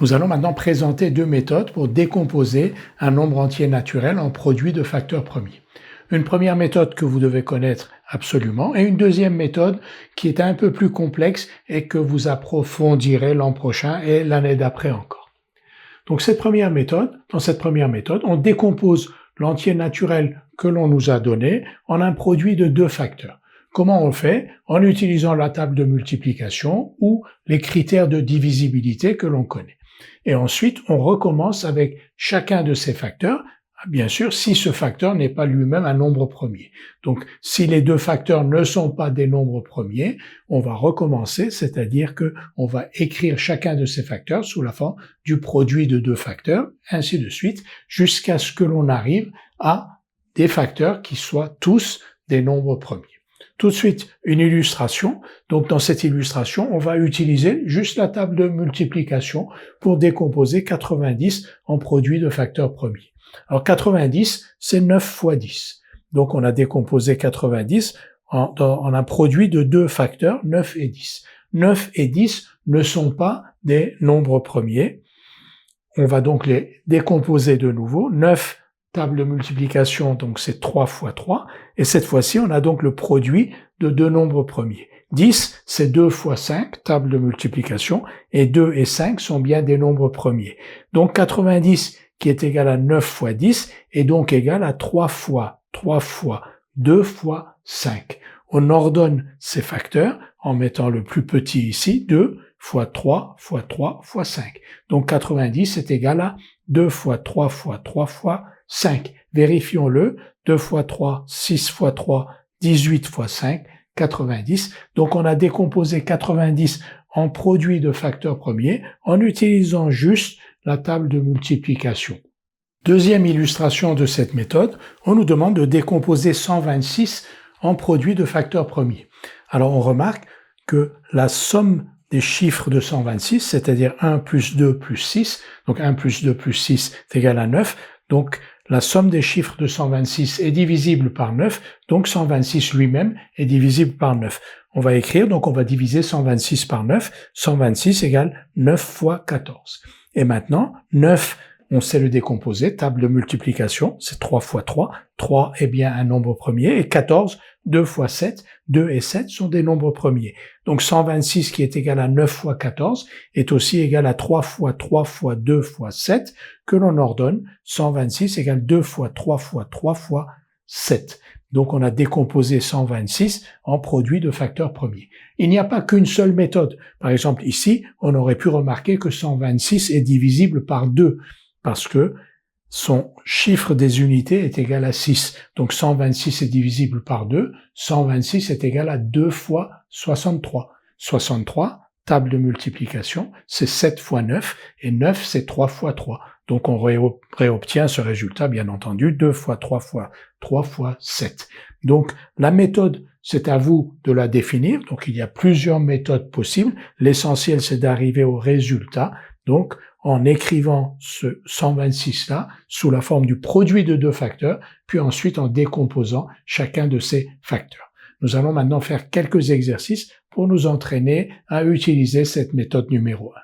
Nous allons maintenant présenter deux méthodes pour décomposer un nombre entier naturel en produit de facteurs premiers. Une première méthode que vous devez connaître absolument et une deuxième méthode qui est un peu plus complexe et que vous approfondirez l'an prochain et l'année d'après encore. Donc dans cette première méthode, on décompose l'entier naturel que l'on nous a donné en un produit de deux facteurs. Comment on le fait? En utilisant la table de multiplication ou les critères de divisibilité que l'on connaît. Et ensuite, on recommence avec chacun de ces facteurs, bien sûr, si ce facteur n'est pas lui-même un nombre premier. Donc, si les deux facteurs ne sont pas des nombres premiers, on va recommencer, c'est-à-dire que on va écrire chacun de ces facteurs sous la forme du produit de deux facteurs, ainsi de suite, jusqu'à ce que l'on arrive à des facteurs qui soient tous des nombres premiers. Tout de suite, une illustration. Donc, dans cette illustration, on va utiliser juste la table de multiplication pour décomposer 90 en produit de facteurs premiers. Alors, 90, c'est 9 fois 10. Donc, on a décomposé 90 en un produit de deux facteurs, 9 et 10. 9 et 10 ne sont pas des nombres premiers. On va donc les décomposer de nouveau. 9 table de multiplication, donc c'est 3 fois 3, et cette fois-ci, on a donc le produit de deux nombres premiers. 10, c'est 2 fois 5, table de multiplication, et 2 et 5 sont bien des nombres premiers. Donc 90, qui est égal à 9 fois 10, est donc égal à 3 fois 2 fois 5. On ordonne ces facteurs en mettant le plus petit ici, 2 fois 3 fois 3 fois 5. Donc 90 est égal à 2 fois 3 fois 3 fois 5. Vérifions-le. 2 fois 3, 6 fois 3, 18 fois 5, 90. Donc on a décomposé 90 en produit de facteurs premiers en utilisant juste la table de multiplication. Deuxième illustration de cette méthode, on nous demande de décomposer 126 en produit de facteurs premiers. Alors on remarque que la somme des chiffres de 126, c'est-à-dire 1 plus 2 plus 6, donc 1 plus 2 plus 6 est égal à 9, donc la somme des chiffres de 126 est divisible par 9, donc 126 lui-même est divisible par 9. On va écrire, donc on va diviser 126 par 9, 126 égale 9 fois 14. Et maintenant, 9, on sait le décomposer, table de multiplication, c'est 3 fois 3, 3 est bien un nombre premier, et 14, 2 fois 7, 2 et 7 sont des nombres premiers. Donc 126 qui est égal à 9 fois 14 est aussi égal à 3 fois 3 fois 2 fois 7 que l'on ordonne. 126 égale 2 fois 3 fois 3 fois 7. Donc on a décomposé 126 en produit de facteurs premiers. Il n'y a pas qu'une seule méthode. Par exemple ici, on aurait pu remarquer que 126 est divisible par 2 parce que son chiffre des unités est égal à 6. Donc 126 est divisible par 2. 126 est égal à 2 fois 63. 63, table de multiplication, c'est 7 fois 9, et 9, c'est 3 fois 3. Donc on réobtient ce résultat, bien entendu, 2 fois 3 fois 7. Donc la méthode, c'est à vous de la définir. Donc il y a plusieurs méthodes possibles. L'essentiel, c'est d'arriver au résultat. Donc, en écrivant ce 126-là sous la forme du produit de deux facteurs, puis ensuite en décomposant chacun de ces facteurs. Nous allons maintenant faire quelques exercices pour nous entraîner à utiliser cette méthode numéro 1.